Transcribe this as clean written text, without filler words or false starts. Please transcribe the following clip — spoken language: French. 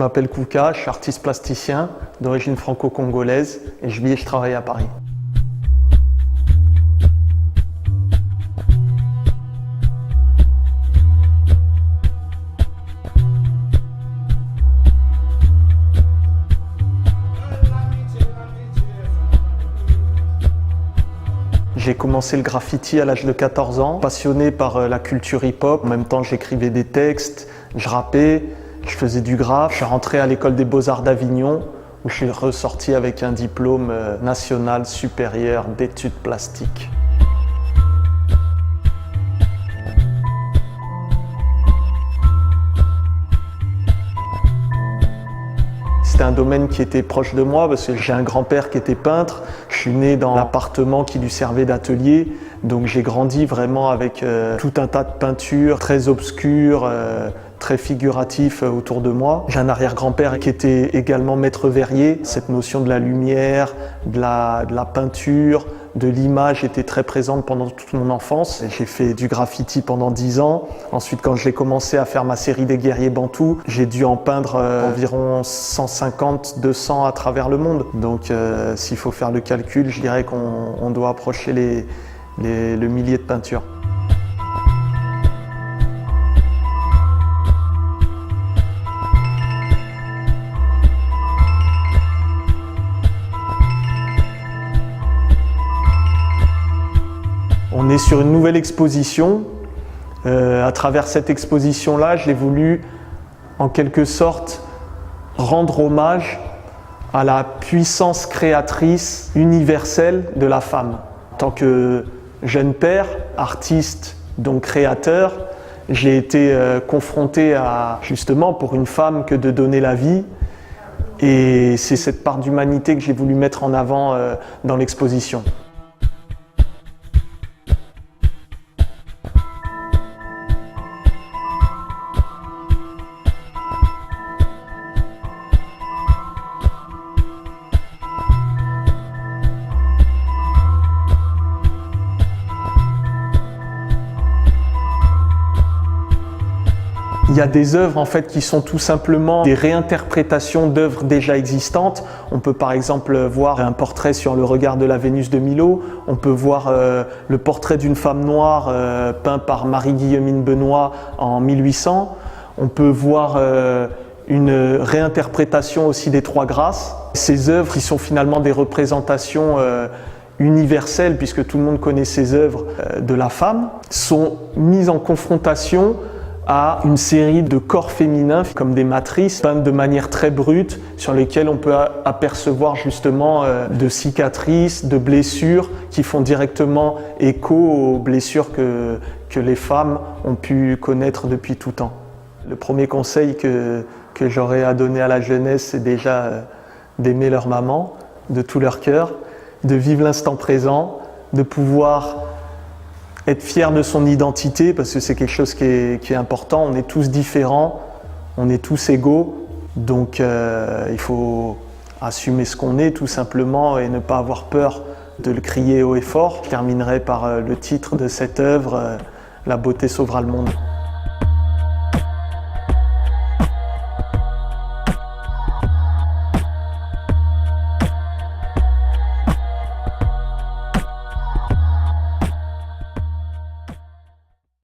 m'appelle Kouka, je suis artiste plasticien d'origine franco-congolaise et je vis et je travaille à Paris. J'ai commencé le graffiti à l'âge de 14 ans, passionné par la culture hip-hop. En même temps, j'écrivais des textes, je rappais, je faisais du graphe. Je suis rentré à l'école des Beaux-Arts d'Avignon, où je suis ressorti avec un diplôme national supérieur d'études plastiques. C'était un domaine qui était proche de moi parce que j'ai un grand-père qui était peintre. Je suis né dans l'appartement qui lui servait d'atelier. Donc j'ai grandi vraiment avec tout un tas de peintures très obscures, très figuratifs autour de moi. J'ai un arrière-grand-père qui était également maître verrier. Cette notion de la lumière, de la peinture, de l'image était très présente pendant toute mon enfance. J'ai fait du graffiti pendant 10 ans. Ensuite, quand j'ai commencé à faire ma série des guerriers bantous, j'ai dû en peindre environ 150, 200 à travers le monde. Donc s'il faut faire le calcul, je dirais qu'on doit approcher le millier de peintures. On est sur une nouvelle exposition. À travers cette exposition-là, j'ai voulu, en quelque sorte, rendre hommage à la puissance créatrice universelle de la femme. En tant que jeune père, artiste, donc créateur, j'ai été confronté à, justement, pour une femme, que de donner la vie. Et c'est cette part d'humanité que j'ai voulu mettre en avant dans l'exposition. Il y a des œuvres en fait qui sont tout simplement des réinterprétations d'œuvres déjà existantes. On peut par exemple voir un portrait sur le regard de la Vénus de Milo. On peut voir le portrait d'une femme noire peint par Marie-Guillemine Benoît en 1800. On peut voir une réinterprétation aussi des Trois Grâces. Ces œuvres qui sont finalement des représentations universelles, puisque tout le monde connaît ces œuvres de la femme, sont mises en confrontation à une série de corps féminins comme des matrices peintes de manière très brute sur lesquelles on peut apercevoir justement de cicatrices, de blessures qui font directement écho aux blessures que les femmes ont pu connaître depuis tout temps. Le premier conseil que j'aurais à donner à la jeunesse, c'est déjà d'aimer leur maman de tout leur cœur, de vivre l'instant présent, de pouvoir être fier de son identité, parce que c'est quelque chose qui est important. On est tous différents, on est tous égaux, donc il faut assumer ce qu'on est tout simplement et ne pas avoir peur de le crier haut et fort. Je terminerai par le titre de cette œuvre, La beauté sauvera le monde.